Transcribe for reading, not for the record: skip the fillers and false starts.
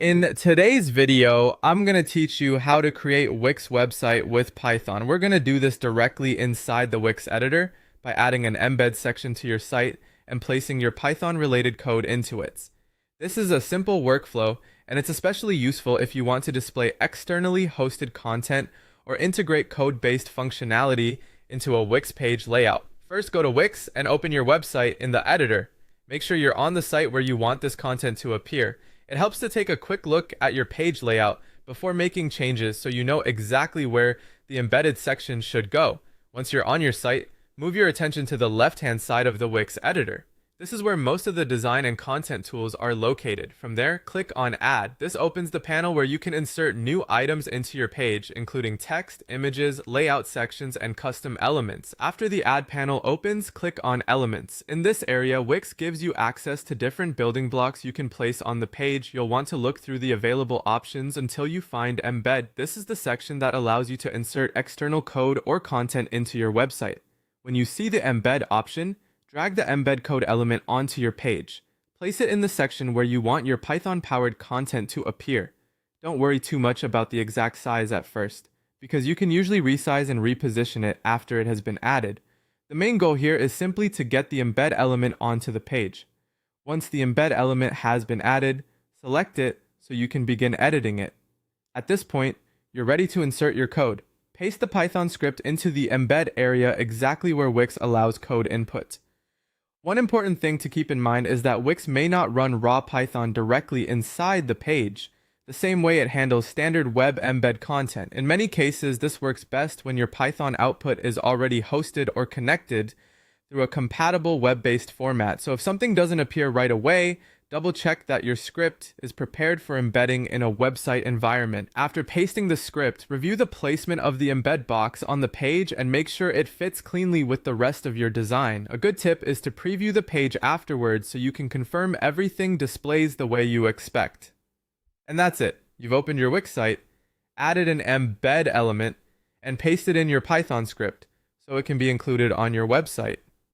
In today's video, I'm going to teach you how to create Wix website with Python. We're going to do this directly inside the Wix editor by adding an embed section to your site and placing your Python related code into it. This is a simple workflow, and it's especially useful if you want to display externally hosted content or integrate code-based functionality into a Wix page layout. First, go to Wix and open your website in the editor. Make sure you're on the site where you want this content to appear. It helps to take a quick look at your page layout before making changes so you know exactly where the embedded section should go. Once you're on your site, move your attention to the left-hand side of the Wix editor. This is where most of the design and content tools are located. From there, click on Add. This opens the panel where you can insert new items into your page, including text, images, layout sections, and custom elements. After the Add panel opens, click on Elements. In this area, Wix gives you access to different building blocks you can place on the page. You'll want to look through the available options until you find Embed. This is the section that allows you to insert external code or content into your website. When you see the Embed option, drag the embed code element onto your page. Place it in the section where you want your Python-powered content to appear. Don't worry too much about the exact size at first, because you can usually resize and reposition it after it has been added. The main goal here is simply to get the embed element onto the page. Once the embed element has been added, select it so you can begin editing it. At this point, you're ready to insert your code. Paste the Python script into the embed area exactly where Wix allows code input. One important thing to keep in mind is that Wix may not run raw Python directly inside the page, the same way it handles standard web embed content. In many cases, this works best when your Python output is already hosted or connected through a compatible web-based format. So if something doesn't appear right away, double check that your script is prepared for embedding in a website environment. After pasting the script, review the placement of the embed box on the page and make sure it fits cleanly with the rest of your design. A good tip is to preview the page afterwards so you can confirm everything displays the way you expect. And that's it. You've opened your Wix site, added an embed element, and pasted in your Python script so it can be included on your website.